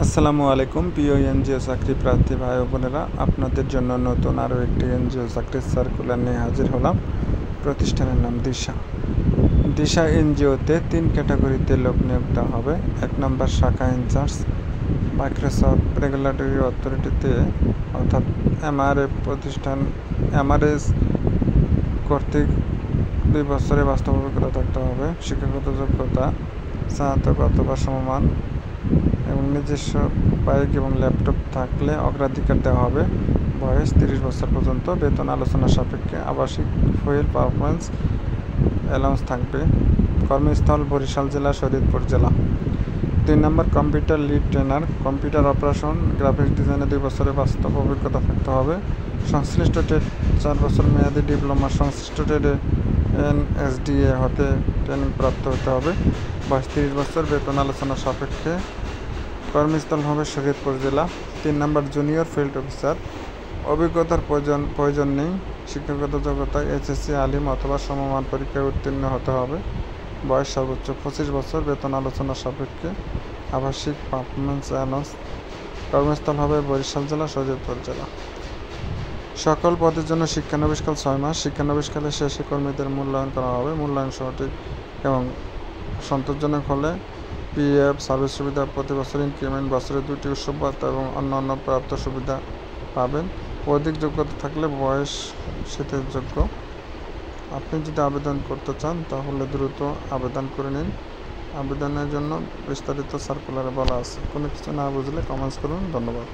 আসসালামু আলাইকুম প্রিয় এনজিও চাকরি প্রার্থী ভাই ও বোনেরা, আপনাদের জন্য নতুন আরও একটি এনজিও চাকরির সার্কুলার নিয়ে হাজির হলাম। প্রতিষ্ঠানের নাম দিশা এনজিওতে 3 ক্যাটাগরিতে লোক নিয়োগ দেওয়া হবে। 1 নম্বর শাখা ইনচার্জ, মাইক্রোসফট রেগুলেটরি অথরিটিতে অর্থাৎ এমআরএস কর্তৃক 2 বছরের বাস্তব অভিজ্ঞতা থাকতে হবে। শিক্ষাগত যোগ্যতা স্নাতক অথবা সমমান এবং নিজস্ব বাইক এবং ল্যাপটপ থাকলে অগ্রাধিকার দেওয়া হবে। বয়স 30 বছর পর্যন্ত। বেতন আলোচনা সাপেক্ষে। আবাসিক ফুয়েল পারফরমেন্স অ্যালাউন্স থাকবে। কর্মস্থল বরিশাল জেলা, শরীয়তপুর জেলা। 2 নম্বর computer lead trainer, computer operation, graphics ডিজাইনে 2 বছরের বাস্তব অভিজ্ঞতা থাকতে হবে। সংশ্লিষ্ট ট্রেড 4 বছর মেয়াদী ডিপ্লোমা, সংশ্লিষ্ট ট্রেডে এনএসডিএ হতে ট্রেনিং প্রাপ্ত হতে হবে। বয়স 30 বছর। বেতন আলোচনা সাপেক্ষে। কর্মস্থল হবে শরীয়তপুর জেলা। 3 নম্বর জুনিয়র ফিল্ড অফিসার, অভিজ্ঞতার প্রয়োজন নেই। শিক্ষাগত যোগ্যতা এইচএসসি, আলিম অথবা সমমান পরীক্ষায় উত্তীর্ণ হতে হবে। বয়স সর্বোচ্চ 25 বছর। বেতন আলোচনা সাপেক্ষে। আবাসিক পারফরমেন্স অ্যালাউন্স। কর্মস্থল হবে বরিশাল জেলা, শরীয়তপুর জেলা। সকল পদের জন্য শিক্ষানবিশকাল 6 মাস। শিক্ষানবিশকালের শেষে কর্মীদের মূল্যায়ন করা হবে। মূল্যায়ন সঠিক এবং সন্তোষজনক হলে পিএফ, সার্ভিস সুবিধা, প্রতি বছর ইনক্রিমেন্ট, বছরে 2টি উৎসব ভাতা এবং অন্যান্য প্রাপ্ত সুবিধা পাবেন। অধিক যোগ্যতা থাকলে বয়স শিথিলের যোগ্য। আপনি যদি আবেদন করতে চান তাহলে দ্রুত আবেদন করে নিন। আবেদনের জন্য বিস্তারিত সার্কুলারে বলা আছে। কোনো কিছু না বুঝলে কমেন্টস করুন। ধন্যবাদ।